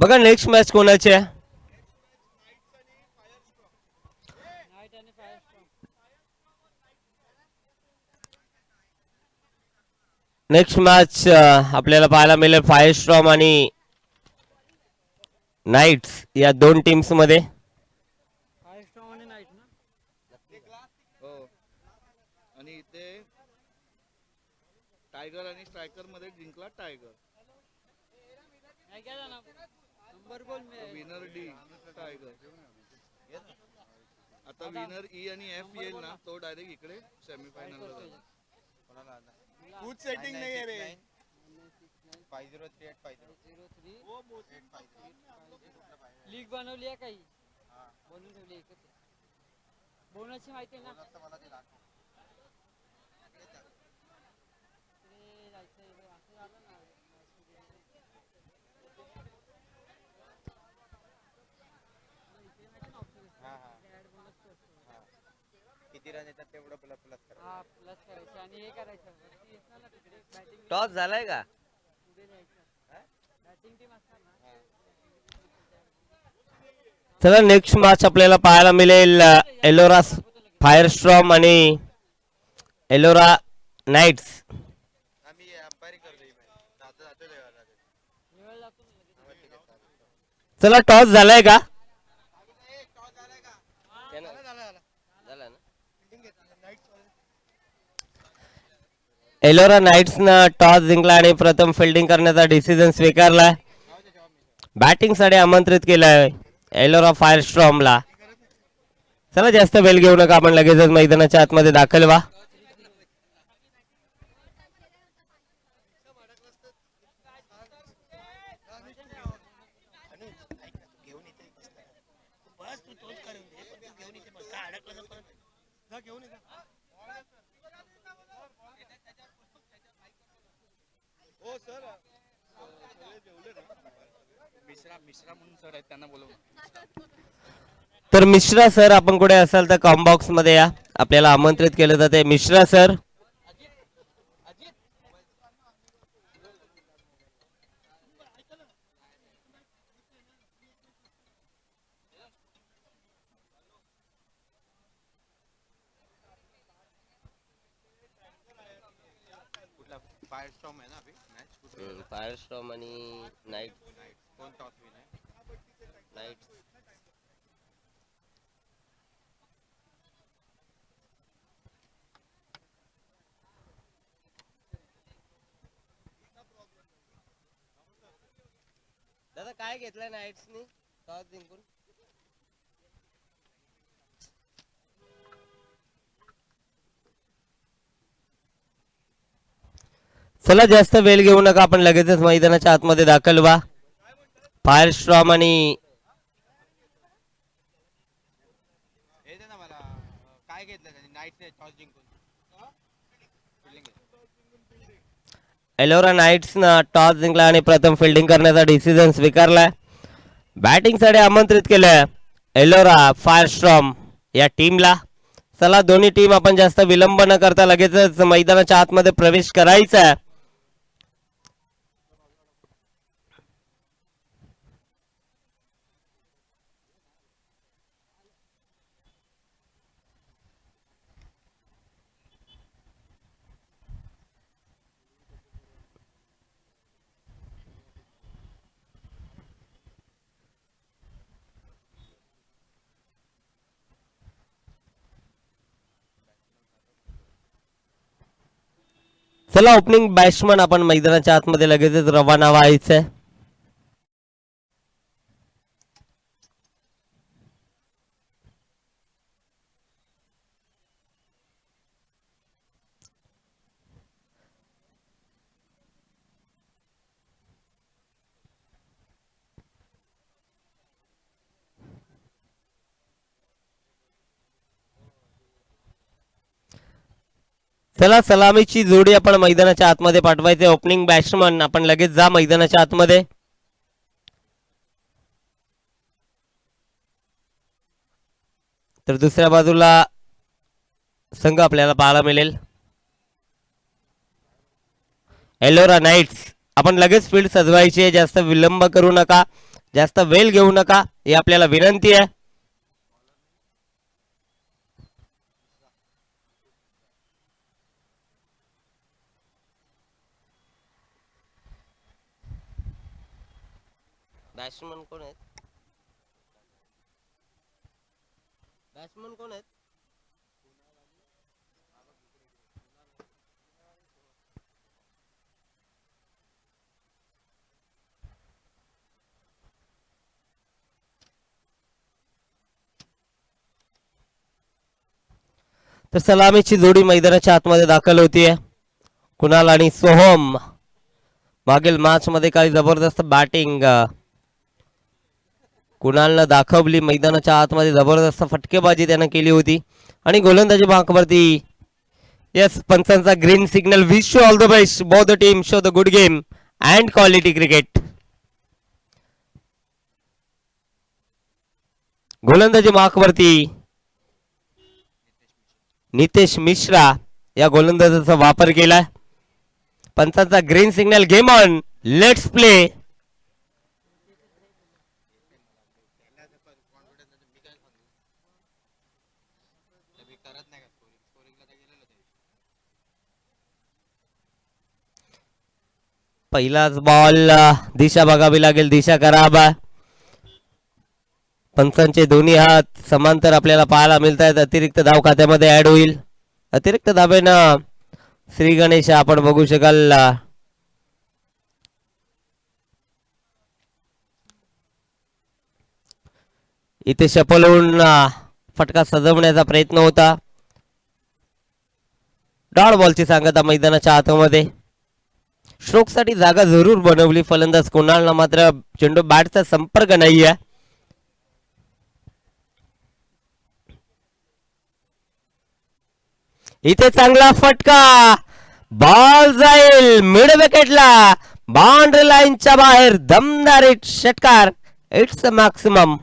बघा next match कोणाची आहे. नेक्स्ट मॅच आपल्याला पाहायला मिळेल फायरस्टॉर्म आणि नाईट्स या दोन टीम्स मध्ये. हो आणि इथे टायगर आणि स्ट्रायकर मध्ये जिंकला टायगर. Winner D tiger. आता विनर ई आणि एफ येईल ना तो डायरेक्ट इकडे सेमीफायनल ला जाईल. कुछ सेटिंग नहीं है रे. 503850 लीग बनवली आहे काही बनवून ठेवली एकच बोनसची माहिती आहे ना. किती रन येतात तेवढं प्लस प्लस करा. हा प्लस करायचं आणि हे करायचं वरती येणार ना तिकडे बॅटिंग टॉस झालाय का. पुढे जायचं बॅटिंग टीम असणार ना. चला नेक्स्ट मॅच आपल्याला पाहायला मिळेल एलोरा फायरस्टॉर्म आणि एलोरा नाईट्स. आम्ही अंपायरिंग करतो ही मॅच. जातो जातो जेवायला. निवड जातो ना लगेच. चला टॉस झालाय का. एलोरा नाईट्स न टॉस जिंकला आणि प्रथम फिल्डिंग करण्याचा डिसिजन स्वीकारलाय. बॅटिंग साठी आमंत्रित केलंय एलोरा फायरस्टॉर्मला. चला जास्त वेळ घेऊ नका आपण लगेचच मैदानाच्या आतमध्ये दाखल व्हा. हो सर जेवले ना. मिश्रा म्हणून सर आहेत त्यांना बोलव. तर मिश्रा सर आपण कुठे असाल तर कॉम बॉक्स मध्ये या. आपल्याला आमंत्रित केलं जाते मिश्रा सर. फायरस्टॉर्म आहे ना अभी मॅच. फायरस्टॉर्म आणि नाईट कोण टॉस विन आहे. नाईट. दादा काय घेतलंय नाईट्सनी टॉस जिंकून. चला जास्त वेळ घेऊ नका आपण लगेचच मैदानाच्या आतमध्ये दाखल व्हा. फायरस्टॉर्म आणि हे दे ना मला. काय घेतलं त्यांनी नाईटने टॉस जिंकून. एलोरा नाईट्स न टॉस जिंकला आणि प्रथम फिल्डिंग करण्याचा डिसिजन स्वीकारलाय. बॅटिंग साठी आमंत्रित केलंय एलोरा फायरस्टॉर्म या टीमला. चला दोन्ही टीम आपण जास्त विलंब न करता लगेचच मैदानाच्या आतमध्ये प्रवेश करायचा आहे. चला ओपनिंग बॅट्समन आपण मैदानाच्या आतमध्ये लगेचच रवाना व्हायचंय. चला सलामीची जोडी आपण मैदानाच्या आतमध्ये पाठवायचे. ओपनिंग बॅट्समन आपण लगेच जा मैदानाच्या आतमध्ये. तर दुसऱ्या बाजूला संघ आपल्याला पाहायला मिळेल एलोरा नाईट्स. आपण लगेच फील्ड सजवायची आहे, जास्त विलंब करू नका. जास्त वेळ घेऊ नका ही आपल्याला विनंती आहे. बॅट्समन कोण आहेत? बॅट्समन कोण आहेत? तर सलामीची जोडी मैदानाच्या आतमध्ये दाखल होतीये. कुणाल आणि सोहम. मागील मॅच मध्ये काही जबरदस्त बॅटिंग कुणालनं दाखवली. मैदानाच्या आतमध्ये जबरदस्त फटकेबाजी त्यानं केली होती आणि गोलंदाजी भागावरती येस पंचांचा green signal. Wish you all the best. Both the team show the good game and quality cricket. गोलंदाजी मार्कवरती नितेश मिश्रा या गोलंदाजाचा वापर केलाय. पंचांचा green signal. Game on. Let's play. मी करत नाही का स्कोरिंगला तर गेलेलो ते. पहिलाच बॉल. दिशा बघावी लागेल. दिशा खराब आहे. पंचांचे दोन्ही हात समांतर आपल्याला पाहायला मिळत आहेत. अतिरिक्त धाव खात्यामध्ये ऍड होईल. अतिरिक्त धावेनं श्री गणेश आपण बघू शकाल. इथे शफल होऊन फटका सजवण्याचा प्रयत्न होता. डॉट बॉलची सांगता मैदानाच्या आतमध्ये. स्ट्रोक साठी जागा जरूर बनवली फलंदाज कुणालनं, मात्र चेंडू बॅटचा संपर्क नाहीये. इथे चांगला फटका. बॉल जाईल मिड विकेटला. बाउंड्री लाईनच्या बाहेर दमदार एक षटकार. It's maximum.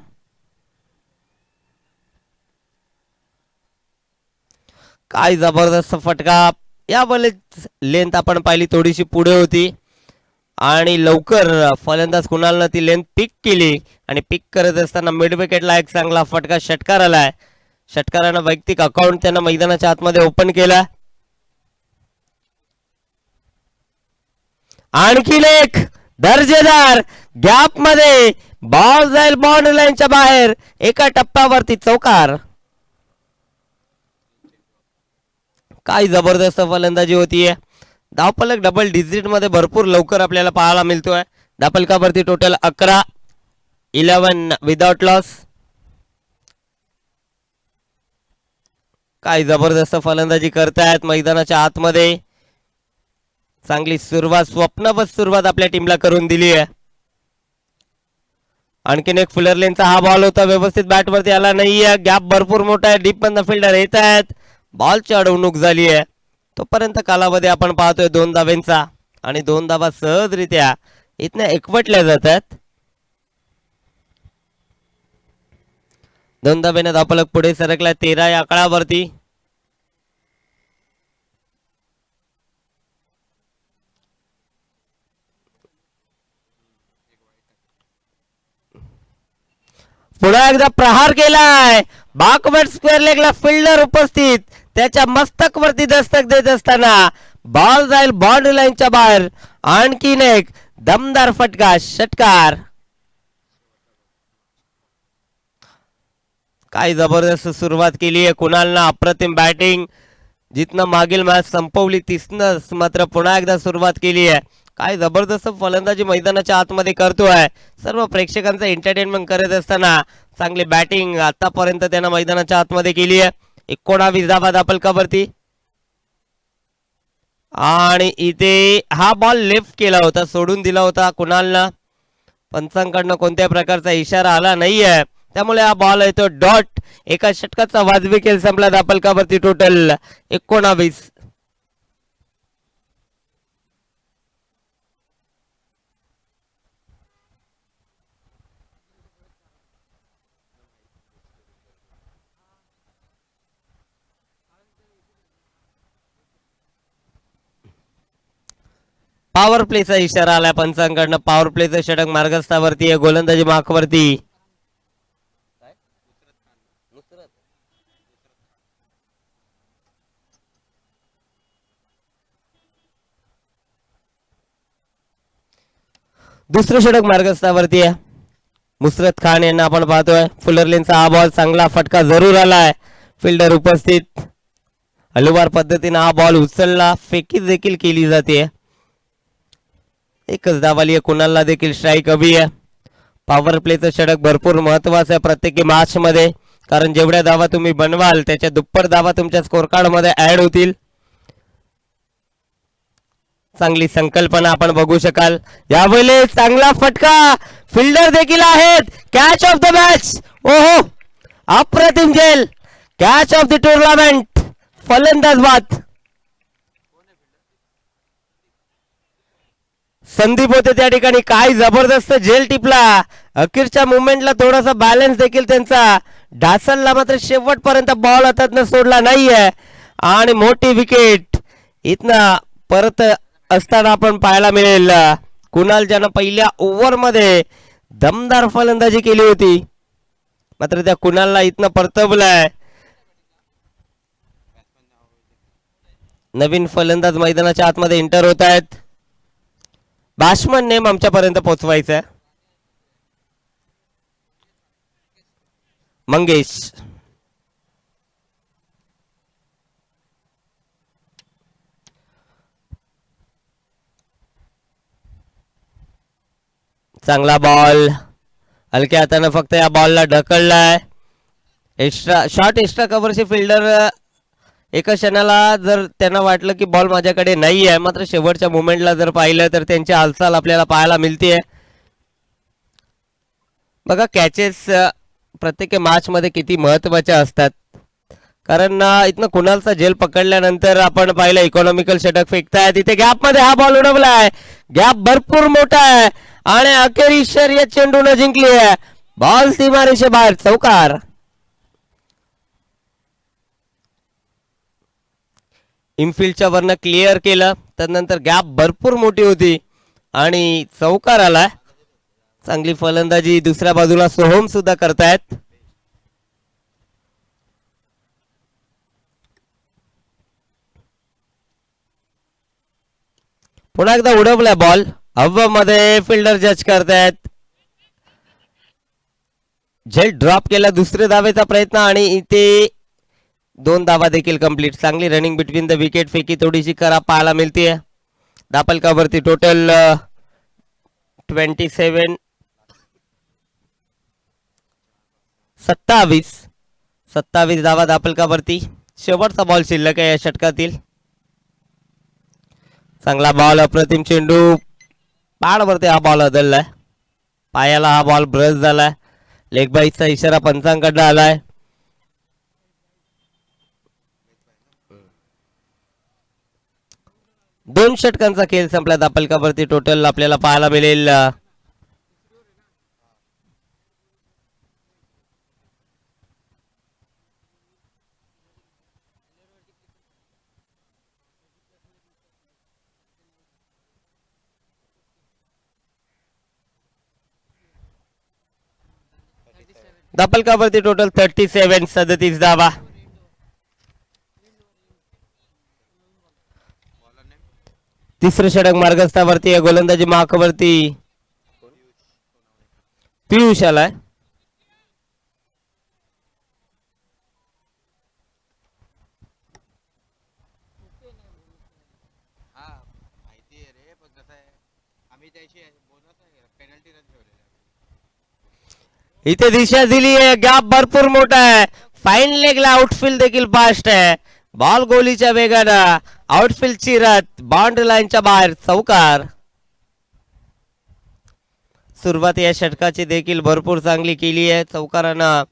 काय जबरदस्त फटका. या बॉल लेंथ आपण पाहिली थोडीशी पुढे होती आणि लवकर फलंदाज कुणालनं ती लेंथ पिक केली आणि पिक करत असताना मिड विकेटला एक चांगला फटका षटकार आलाय. षटकारानं वैयक्तिक अकाउंट त्यांना मैदानाच्या आतमध्ये ओपन केला. आणखीन एक दर्जेदार गॅप मध्ये बॉल जाईल बाउंड्री लाईनच्या बाहेर. एका टप्प्यावरती चौकार. काय जबरदस्त फलंदाजी होतीये. धावफलक डबल डिजिट मध्ये भरपूर लवकर आपल्याला पाहायला मिळतोय. धावफलकावरती टोटल 11. 11 without loss. काय जबरदस्त फलंदाजी करतायत मैदानाच्या आतमध्ये. चांगली सुरुवात, स्वप्नवत सुरुवात आपल्या टीमला करून दिली आहे. आणखीन एक फुलर लेनचा हा बॉल होता. व्यवस्थित बॅटवरती आला नाहीये. गॅप भरपूर मोठा आहे. डीप मधनं फिल्डर येत आहेत. बॉलची अडवणूक झाली आहे. तोपर्यंत कालावधी आपण पाहतोय 2 धाब्यांचा आणि 2 धाबा सहजरित्या इथनं एकवटल्या जातात. 2 धाब्याने धावफलक पुढे सरकला 13 या आकड्यावरती. पुन्हा एकदा प्रहार केलाय. बॅकवर्ड स्क्वेअर लेगला फिल्डर उपस्थित. त्याच्या मस्तक वरती दस्तक देत असताना बॉल जाईल बाउंड्री लाईनच्या बाहेर. आणखीन एक दमदार फटका षटकार. काय जबरदस्त सुरुवात केली आहे कुणालनं. अप्रतिम बॅटिंग. जिथनं मागील मॅच संपवली तिथनच मात्र पुन्हा एकदा सुरुवात केली आहे. काय जबरदस्त फलंदाजी मैदानाच्या आतमध्ये करतोय. सर्व प्रेक्षकांचं एंटरटेनमेंट करत असताना चांगली बॅटिंग आतापर्यंत त्यानं मैदानाच्या आतमध्ये केली आहे. 19 धावा धावफलकावरती आणि इथे हा बॉल लेफ्ट केला होता, सोडून दिला होता कुणालनं. पंचांकडनं कोणत्या प्रकारचा इशारा आला नाहीये, त्यामुळे हा बॉल येतो डॉट. एका षटकाचा वाजवी खेळ संपला धावफलकावरती. टोटल 19. पॉवर प्लेचा इशारा आलाय पंचांकडनं. पॉवर प्लेचं षटक मार्गस्थावरती आहे, गोलंदाजी मार्कवरती. दुसरं षटक मार्गस्थावरती आहे. मुसरत खान यांना आपण पाहतोय. फुलरलेनचा हा बॉल चांगला फटका जरूर आलाय. फिल्डर उपस्थित, हलुवार पद्धतीने हा बॉल उचलला, फेकी देखील केली जाते. एकच धावाली आहे, कुणालला देखील स्ट्राईक हवी आहे. पॉवर प्लेचं षटक भरपूर महत्वाचं आहे प्रत्येक मॅच मध्ये, कारण जेवढ्या धावा तुम्ही बनवाल त्याच्या दुप्पट धावा तुमच्या स्कोर कार्ड मध्ये ऍड होतील. चांगली संकल्पना आपण बघू शकाल. यावेळेस चांगला फटका, फिल्डर देखील आहेत. Catch of the match. ओहो, अप्रतिम झेल. Catch of the tournament. फलंदाज बाद. संदीप होते त्या ठिकाणी. काय जबरदस्त झेल टिपला. अखेरच्या मुवमेंटला थोडासा बॅलन्स देखील त्यांचा ढासळला, मात्र शेवटपर्यंत बॉल हातातनं सोडला नाहीये आणि मोठी विकेट इथनं परत असताना आपण पाहायला मिळेल. कुणाल ज्यानं पहिल्या ओव्हर मध्ये दमदार फलंदाजी केली होती, मात्र त्या कुणालला इथनं परतवलंय. नवीन फलंदाज मैदानाच्या आतमध्ये एंटर होत आहेत. बॅट्समन नेम आमच्यापर्यंत पोहोचवायचं आहे. मंगेश. चांगला बॉल, हलक्या हाताने फक्त या बॉलला ढकललाय. एक्स्ट्रा शॉर्ट, एक्स्ट्रा कव्हरचे फिल्डर एका क्षणाला जर त्यांना वाटलं की बॉल माझ्याकडे नाही आहे, मात्र शेवटच्या मुवमेंटला जर पाहिलं तर त्यांची हालचाल आपल्याला पाहायला मिळते. बघा, कॅचेस प्रत्येक मॅच मध्ये किती महत्वाच्या असतात, कारण इथनं कुणालचा झेल पकडल्यानंतर आपण पाहिलं इकॉनॉमिकल षटक फेकताय. तिथे गॅप मध्ये हा बॉल उडवलाय. गॅप भरपूर मोठा आहे आणि अखेर शर्यत चेंडूने जिंकली आहे. बॉल सीमारेषे बाहेर, चौकार. इनफिल्डच्या वरनं क्लिअर केलं, त्यानंतर गॅप भरपूर मोठी होती आणि चौकार आलाय. चांगली फलंदाजी दुसऱ्या बाजूला सोहम सुद्धा करतायत. पुन्हा एकदा उडवलाय बॉल हवेमध्ये. फिल्डर जज करतायत. झेल ड्रॉप केला. दुसरे धावेचा प्रयत्न आणि इथे 2 धावा देखील कंप्लीट. चांगली रनिंग बिटवीन द विकेट. फेकी थोडीशी खराब पाहायला मिळते. दापलकावरती टोटल 27 धावा दापलकावरती. शेवटचा बॉल शिल्लक आहे या षटकातील. चांगला बॉल, अप्रतिम चेंडू. पाडवरती हा बॉल अदललाय. पायाला हा बॉल ब्रश झालाय. लेग बाईचा इशारा पंचांकडनं आलाय. दोन षटकांचा खेळ संपला दापलकावरती. टोटल आपल्याला पाहायला मिळेल 37 धावा. तिसरं षटक मार्गस्थावरती आहे. गोलंदाजी मार्कवरती पियुष आलाय. हा माहिती आहे रे, पण कसं आहे आम्ही त्याची बोनस नाही पेनल्टी रन ठेवलेला. इथे दिशा दिली आहे. गॅप भरपूर मोठा आहे. फाईन लेगला आउटफील्ड देखील फास्ट आहे. बॉल गोलीच्या वेगानं आउटफील्ड चिरत बाउंड्री लाईनच्या बाहेर, चौकार. सुरुवात या षटकाची देखील भरपूर चांगली केली आहे. चौकारानं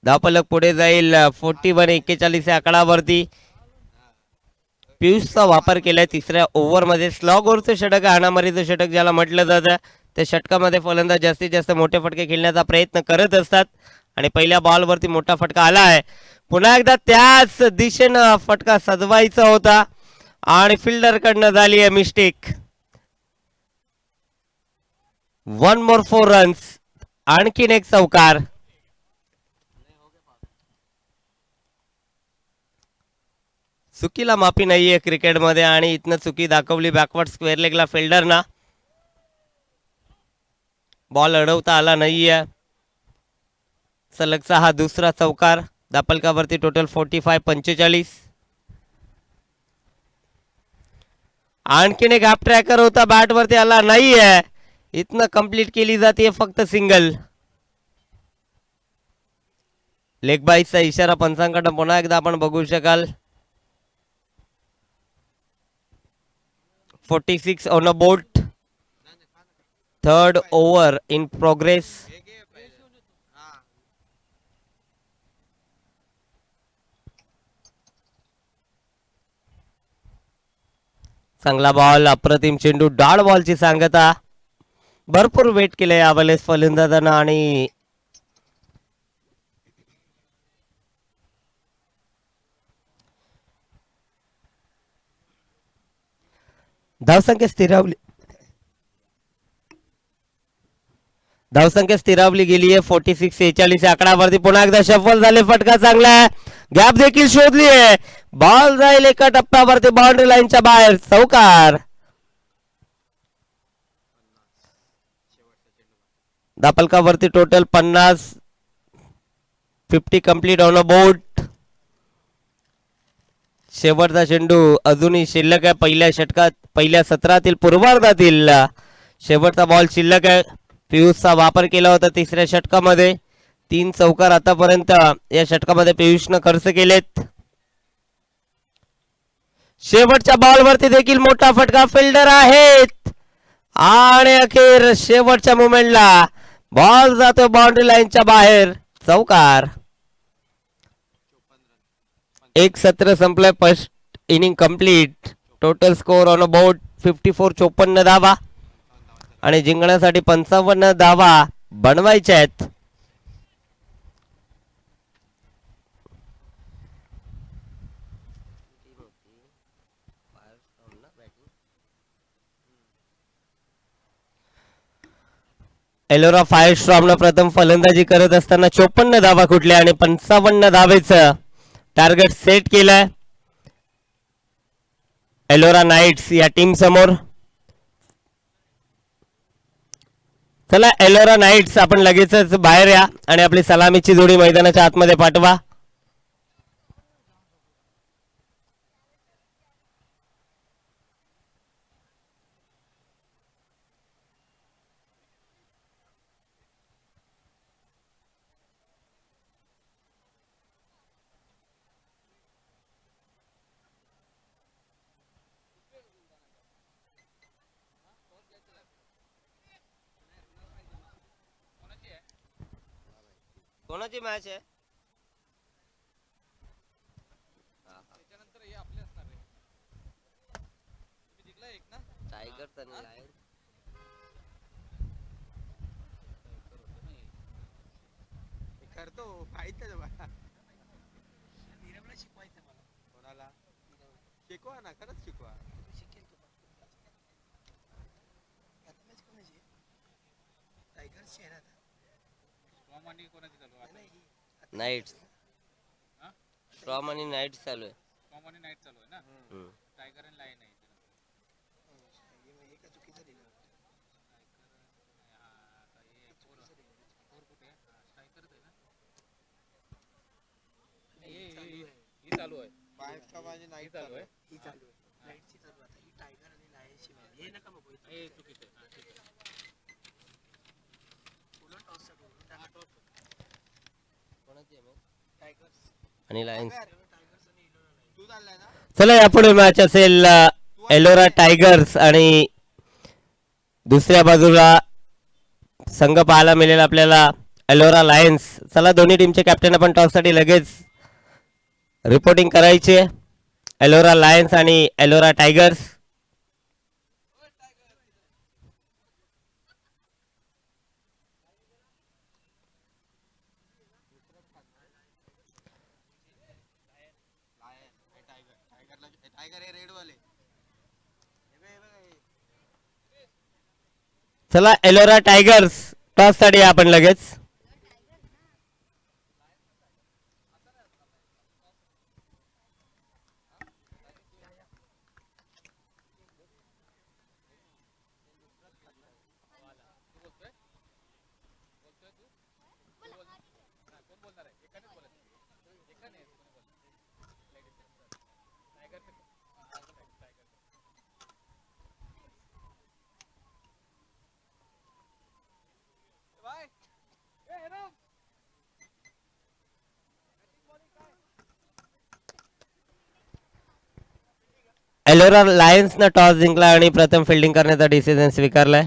धावफलक पुढे जाईल 41-41 या आकडावरती. पियुषचा वापर केलाय तिसऱ्या ओव्हर मध्ये. स्लॉग ओव्हरचं षटक, हाणामारीचं षटक ज्याला म्हटलं जातं, त्या षटकामध्ये फलंदाज जास्तीत जास्त मोठे फटके खेळण्याचा प्रयत्न करत असतात आणि पहिल्या बॉलवरती मोठा फटका आला आहे. पुन्हा एकदा त्याच दिशेनं फटका सजवायचा होता आणि फिल्डर कडनं झाली आहे मिस्टेक. One more 4 runs. आणखीन एक चौकार. चुकीला माफी नाहीये क्रिकेटमध्ये आणि इथनं चुकी दाखवली बॅकवर्ड स्क्वेअर लेगला फिल्डरना. बॉल अडवता आला नाहीये. सलगचा हा दुसरा चौकार. दापलकावरती टोटल 45-45. आणखीन एक हाफ ट्रॅकर होता बॅट वरती आला नाहीये. इथनं कंप्लीट केली जाते फक्त सिंगल. लेग बाईसचा इशारा पंचांकडे पुन्हा एकदा आपण बघू शकाल. 46 on a boat. Third over in progress. घे घे पहिले. हा चांगला बॉल. अप्रतिम चेंडू. डॉट बॉलची सांगता. भरपूर वेट केले यावेळेस फलंदाजांना आणि धावसंख्या स्थिरावली. धावसंख्या स्थिरावली गेली आहे 46-46 आकडावरती. पुन्हा एकदा शफल झाले. फटका चांगला आहे. गॅप देखील शोधली आहे. बॉल जाईल एका टप्प्यावरती बाउंड्री लाईनच्या बाहेर. चौकार. दापलकावरती total 50. 50 complete on a board. शेवटचा चेंडू अजूनही शिल्लक आहे. पहिल्या सत्रातील पूर्वार्धातील शेवटचा बॉल शिल्लक आहे. पियुषचा वापर केला होता तिसऱ्या षटकामध्ये. 3 चौकार आतापर्यंत या षटकामध्ये पियुषनं खर्च केलेत. शेवटच्या बॉलवरती देखील मोठा फटका. फिल्डर आहेत आणि अखेर शेवटच्या मोमेंटला बॉल जातो बाउंड्री लाईनच्या बाहेर. चौकार. एक सत्र संपलंय. First inning complete. Total score on a board 54. 54 धावा आणि जिंकण्यासाठी 55 धावा बनवायच्या आहेत. एलोरा फायरस्ट्रॉमनं प्रथम फलंदाजी करत असताना 54 धावा कुठल्या आणि 55 धावेचं टार्गेट सेट केलंय एलोरा नाईट्स या टीम समोर. चला एलोरा नाईट्स आपण लगेचच बाहेर या आणि आपली सलामीची जोडी मैदानाच्या आतमध्ये पाठवा. कोणाची मॅच आहे? त्याच्यानंतर हे आपले असणार रे. तुम्ही जिंकला एक ना. टायगर आणि लायन. हे करतो माहित आहे बा. नीरवला शिकवायचं मला. कोणाला शिकवा ना. खरंच शिकवा. शिकेल तो. आता मॅच कोणाची? टायगर्स शहरात. स्ट्रॉम आणि कोणाची चालू आहे? नाईट्स. हा? स्ट्रॉम आणि नाईट्स चालू आहे. स्ट्रॉम आणि नाईट चालू आहे ना. हम्म. टायगर आणि लाईन आहे इथे. एका चुकीचा दिला. ही चालू आहे. फाईव्ह का माझी ही नाईट चालू आहे. ही चालू आहे. लाईटची चालू आता. ही टायगर आणि लायनची मॅच. हे नका बघू. हे चुकीचं आहे. हा, ठीक आहे. उलट टॉस साठी उलट टाका. कोणाची आहे मॅच? टायगर्स. आणि लायन्स. टायगर्स आणि इलोरा लायन्स. तू चाललाय ना. चला यापुढे मॅच असेल एलोरा टायगर्स आणि दुसऱ्या बाजूला संघ पाहायला मिळेल आपल्याला एलोरा लायन्स. चला दोन्ही टीमचे कॅप्टन आपण टॉससाठी लगेच रिपोर्टिंग करायचे. एलोरा लायन्स आणि एलोरा टायगर्स. लायन हे टायगर. टायगरला टायगर हे रेड वाले. हे बघ, हे बघ, हे. चला एलोरा टायगर्स टॉस साठी आपण लगेच. एलोरा लायन्स न टॉस जिंकला आणि प्रथम फिल्डिंग करण्याचा डिसिजन स्वीकारलाय.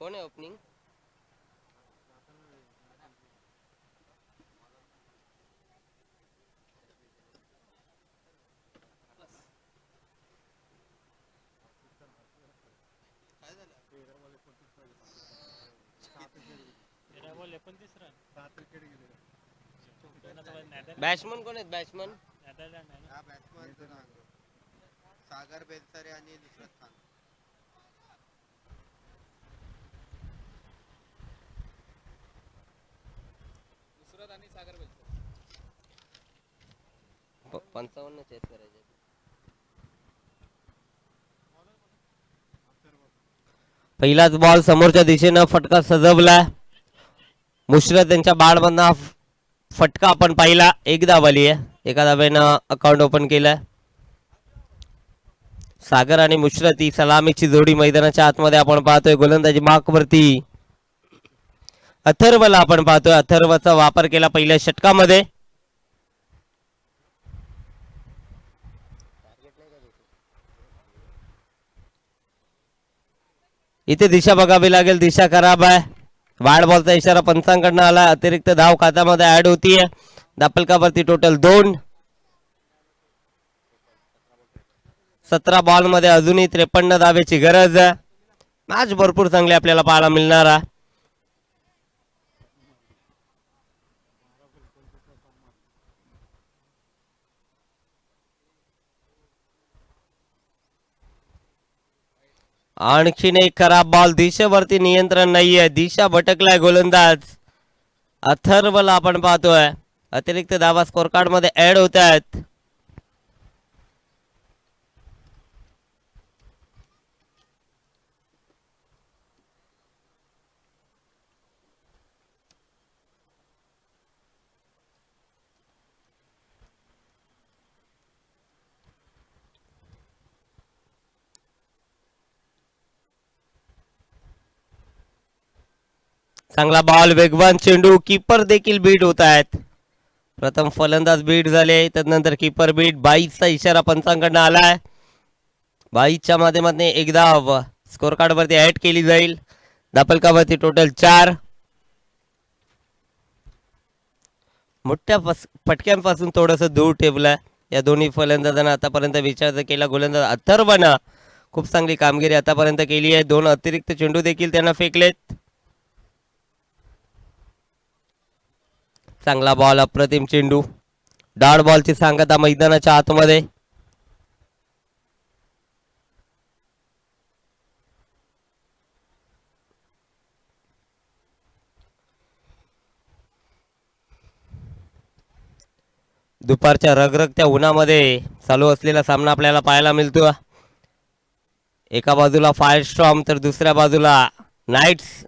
कोण आहे ओपनिंग? बॅट्समन कोण आहेत बॅट्समन? हा बॅट्समन सागर बेलसरे आणि नुसरत खान. नुसरत आणि सागर बेलसरे. 55 चेस करायचे. पहिलाच बॉल समोरच्या दिशेनं फटका सजवला. मुश्रत यांच्या बाळमधना फटका आपण पाहिला. एक धाव आली आहे. एका धावेनं अकाउंट ओपन केलं. सागर आणि मुश्रत ही सलामीची जोडी मैदानाच्या आतमध्ये आपण पाहतोय. गोलंदाजी मार्क वरती अथर्वला आपण पाहतोय. अथर्वचा वापर केला पहिल्या षटकामध्ये. इथे दिशा बघावी लागेल. दिशा खराब आहे. वाढ बॉलचा इशारा पंचांकडनं आला. अतिरिक्त धाव खात्यामध्ये ऍड होतीये. दापलकावरती टोटल 2. 17 बॉल मध्ये अजूनही 53 धावेची गरज आहे. मॅच भरपूर चांगली आपल्याला पाहायला मिळणार आहे. आणखीन एक खराब बॉल. दिशेवरती नियंत्रण नाहीये. दिशा भटकलाय गोलंदाज. अथर्वला आपण पाहतोय. अतिरिक्त धावा स्कोर कार्ड मध्ये ऍड होत आहेत. चांगला बॉल. वेगवान चेंडू. कीपर देखील बीट होत आहेत. प्रथम फलंदाज बीट झाले. त्यानंतर कीपर बीट. 22चा इशारा पंचांकडनं आलाय. 22च्या माध्यमातून एक धाव स्कोर कार्ड वरती ऍड केली जाईल. दापलकावरती टोटल 4. मोठ्या फटक्यांपासून थोडस दूर ठेवलं या दोन्ही फलंदाजांना. आतापर्यंत विचार केला गोलंदाज अथर्वनं खूप चांगली कामगिरी आतापर्यंत केली आहे. 2 अतिरिक्त चेंडू देखील त्यांना फेकलेत. चांगला बॉल. अप्रतिम चेंडू. डॉट बॉलची सांगता मैदानाच्या आतमध्ये. दुपारच्या रगरगत्या उन्हामध्ये चालू असलेला सामना आपल्याला पाहायला मिळतो. एका बाजूला फायर स्टॉर्म तर दुसऱ्या बाजूला नाईट्स.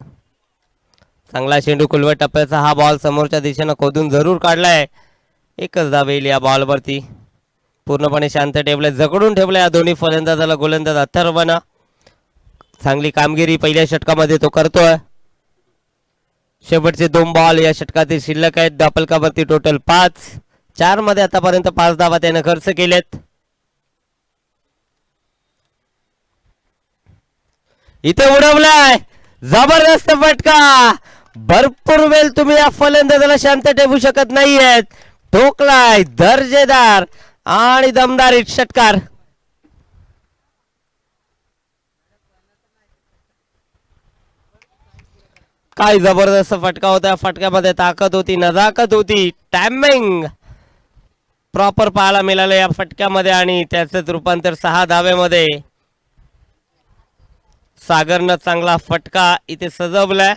चांगला चेंडू. कुलवट टप्प्याचा हा बॉल समोरच्या दिशेनं खोदून जरूर काढलाय. एकच धाव येईल या बॉलवरती. पूर्णपणे शांत ठेवलंय. जकडून ठेवलंय या दोन्ही फलंदाजाला गोलंदाज अथर्वनं. चांगली कामगिरी पहिल्या षटकामध्ये तो करतोय. शेवटचे 2 बॉल या षटकातील शिल्लक आहेत. दापलकावरती टोटल 5. 4 मध्ये आतापर्यंत 5 धावा त्याने खर्च केलेत. इथे उडवलाय. जबरदस्त फटका. भरपूर वेळ तुम्ही या फलंदाजाला शांत ठेवू शकत नाहीयेत. ठोकलाय दर्जेदार आणि दमदार षटकार. काय जबरदस्त फटका होता. फटक्यामध्ये ताकद होती, नजाकत होती, टायमिंग प्रॉपर पाहायला मिळालं या फटक्यामध्ये आणि त्याच रूपांतर 6 धावेमध्ये. सागरनं चांगला फटका इथे सजवलाय.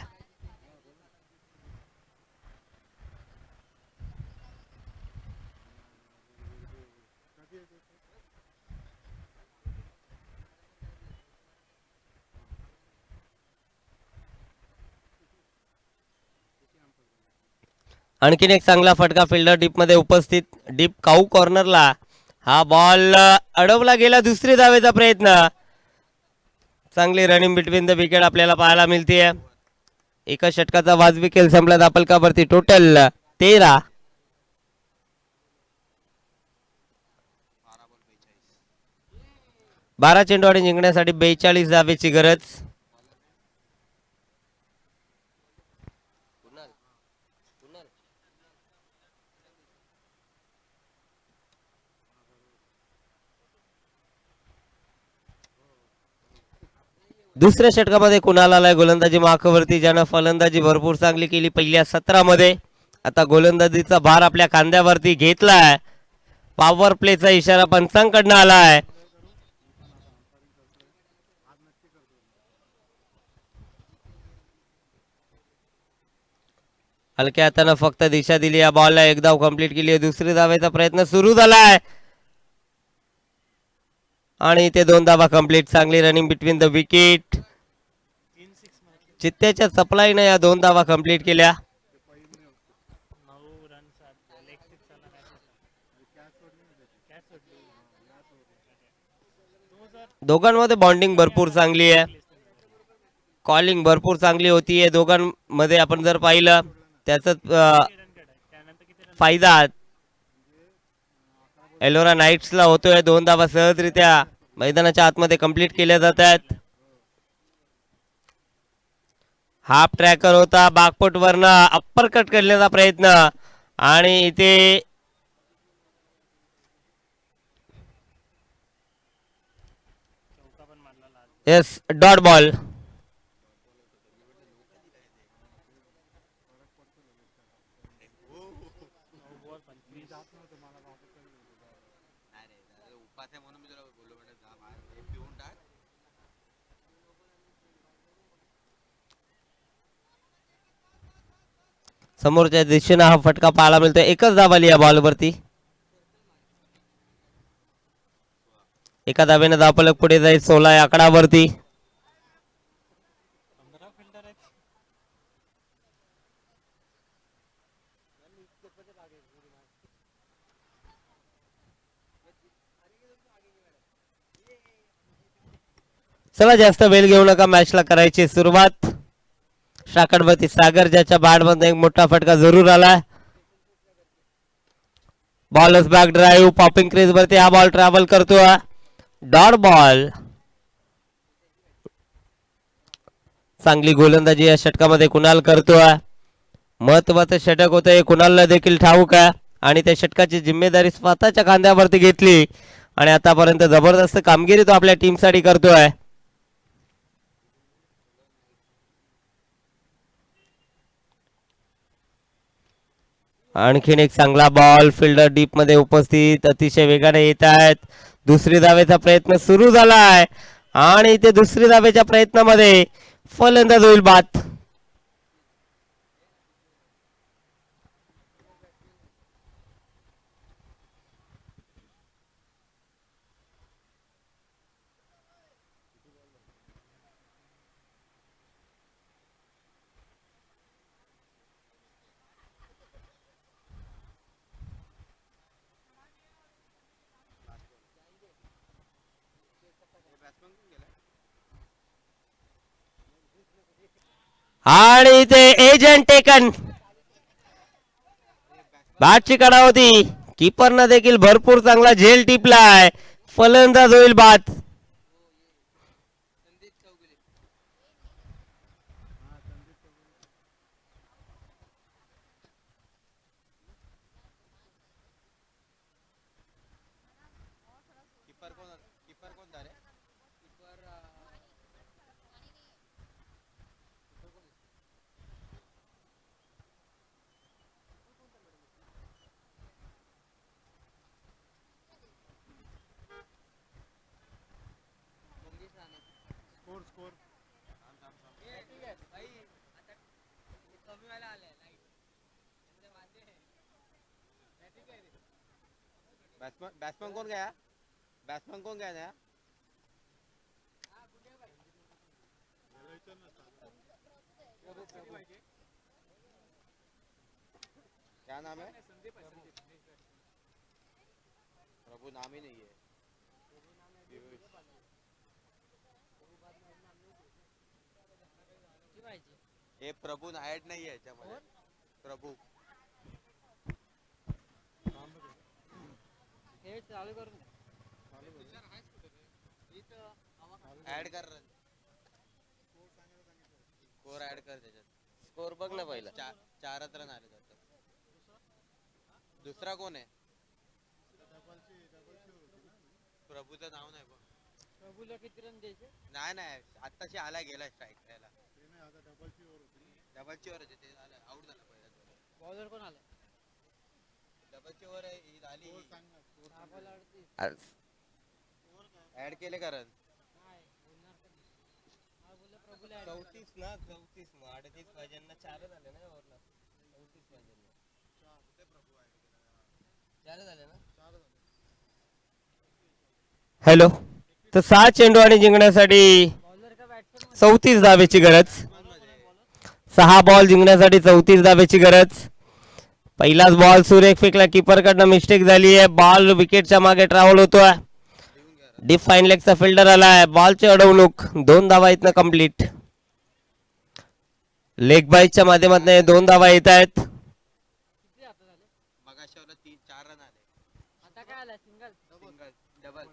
आणखीन एक चांगला फटका फिल्डर डीप मध्ये उपस्थित. डीप काऊ कॉर्नरला हा बॉल अडवला गेला. दुसरी धावेचा प्रयत्न. चांगली रनिंग बिटवीन द विकेट आपल्याला पाहायला मिळते. एका षटकाचा वाजवी खेळ संपला. दापलकावरती टोटल 13. 12 चेंडू आणि जिंकण्यासाठी 42 धावेची गरज. दुसऱ्या षटकामध्ये कुणाल आलाय गोलंदाजी मार्कावरती, ज्यानं फलंदाजी भरपूर चांगली केली पहिल्या 17 मध्ये. आता गोलंदाजीचा भार आपल्या खांद्यावरती घेतलाय. पॉवर प्लेचा इशारा पंचांकडनं आलाय. हलक्या हातानं फक्त दिशा दिली या बॉलला. एक धाव कंप्लीट केली. दुसरी धावेचा प्रयत्न सुरू झालाय आणि ते 2 धावा कंप्लीट. चांगली रनिंग बिटवीन द विकेट. चित्त्याच्या सप्लायने या 2 धावा कंप्लीट केल्या. दोघांमध्ये बॉन्डिंग भरपूर चांगली आहे. कॉलिंग भरपूर चांगली होतीये दोघांमध्ये. आपण जर पाहिलं त्याचा फायदा एलोरा नाईट्सला होतोय. 2 धावा सहजरित्या मैदानाच्या आतमध्ये कंप्लीट केल्या जात आहेत. हाफ ट्रॅकर होता. बागपोट वरनं अप्पर कट करण्याचा प्रयत्न आणि इथे येस डॉट बॉल. उपास आहे म्हणून मी तुला बोललो बेटा जा बाहेर हे पिऊन टाक. समोरच्या दिशेनं हा फटका पाहायला मिळतोय. एकच धाव आली या बॉलवरती. एका धावेनं धावफलक पुढे जाईल 16 या आकडावरती. चला जास्त वेळ घेऊ नका. मॅचला करायची सुरुवात. शाकडवरती सागर, ज्याच्या बॅटमध्ये एक मोठा फटका जरूर आला. बॉलच बॅक ड्राईव्ह पॉपिंग क्रीज वरती हा बॉल ट्रॅव्हल करतोय. Dot ball. चांगली गोलंदाजी या षटकामध्ये कुणाल करतोय. महत्वाचं षटक होतं हे कुणालला देखील ठाऊक आहे आणि त्या षटकाची जिम्मेदारी स्वतःच्या खांद्यावरती घेतली आणि आतापर्यंत जबरदस्त कामगिरी तो आपल्या टीम साठी करतोय. आणखीन एक चांगला बॉल. फिल्डर डीप मध्ये उपस्थित. अतिशय वेगाने येत आहेत. दुसरी धावेचा प्रयत्न सुरू झालाय आणि ते दुसरी धावेच्या प्रयत्नामध्ये फलंदाज होईल बाद. आणि इथे एजंट टेकन. बॅटची कडा होती. कीपरनं देखील भरपूर चांगला झेल टिपलाय. फलंदाज होईल बाद. बॅट्समन कोण गया बॅट्समन कोण गया नया क्या नाम है प्रभु नाम ही नहीं है हे प्रभू ऍड नाही आहे याच्यामध्ये प्रभू हे चालू करून ऍड कर स्कोर ऍड कर त्याच्यात स्कोर बघ ना पहिला. चारच रन आले जातात दुसरा कोण आहे प्रभूचं नाव नाही बघ प्रभूला किती रन द्यायचे नाही नाही आत्ताशी आला गेला स्ट्राईक द्यायला डबलची ओव्हर होती ते झालं आउट झाला पहिला बॉलर कोण आला डबलची ओव्हर ही झाली 6 बॉल 38 ऍड केले का रन नाही बोलणार पण नाही. हा बोलला प्रभूला add करा. 34 ना 34 मग 38 पाहिजे ना 4 झाले ना ओव्हरला 34 पाहिजे ना 4 झाले ना हॅलो तर 6 चेंडू आणि जिंकण्यासाठी बॉलर का बॅट्समन 34 धावेची गरज 6 बॉल जिंकण्यासाठी 34 धावेची गरज पहिलाच बॉल सुरेख फेकला कीपर कडनं मिस्टेक झाली आहे बॉल विकेटच्या मागे ट्रॅव्हल होतोय डीप फाईन लेगचा फिल्डर आलाय बॉलची अडवणूक 2 धावा इथनं कंप्लीट लेग बाईकच्या माध्यमातून 2 धावा येत आहेत किती आता झाले मगाशावर 4 रन आले आता काय आला सिंगल सिंगल डबल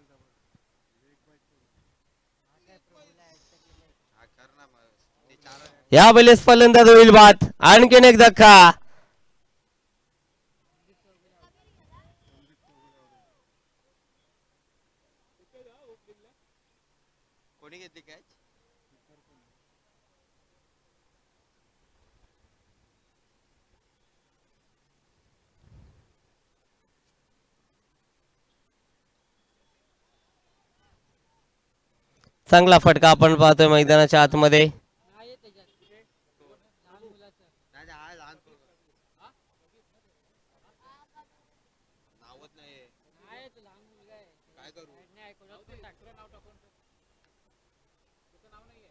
हा कर ना मग ते 4 रन या वेळेस फलंदाज होईल बाद आणखीन एक धक्का कोणी घेतली कॅच चांगला फटका आपण पाहतोय मैदानाच्या आतमध्ये नाही आहे त्याच्यात लहान मुलाचं नाही नाही, हा लहान पोरगा. नावच नाही नाही आहे तो लहान मुलगा आहे काय करू Add नाही ऐकवलं पण टाकलं नाव टाकून त्याचं नाव नाही आहे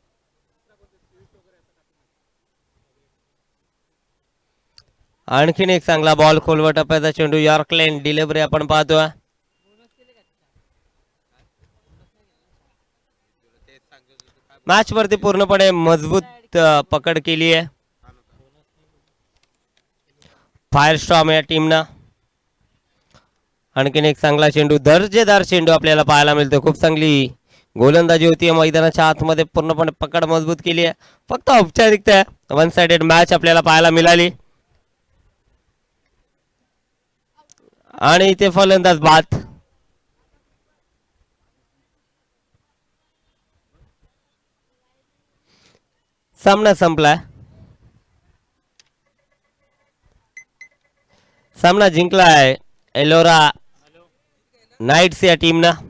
आणखीन एक चांगला बॉल खोलवर टप्प्याचा चेंडू यॉर्क लेन डिलिव्हरी आपण पाहतोय बोनस केले का तेच सांगतो तू काय मॅच वरती पूर्णपणे मजबूत पकड केली आहे फायर स्टॉर्म या टीमनं आणखीन एक चांगला चेंडू दर्जेदार चेंडू आपल्याला पाहायला मिळतो खूप चांगली गोलंदाजी होती मैदानाच्या आतमध्ये पूर्णपणे पकड मजबूत केली आहे फक्त औपचारिकता वन साइडेड मॅच आपल्याला पाहायला मिळाली आणि इथे फलंदाज बाद सामना संपलाय सामना जिंकलाय एलोरा नाइट्स या टीमनं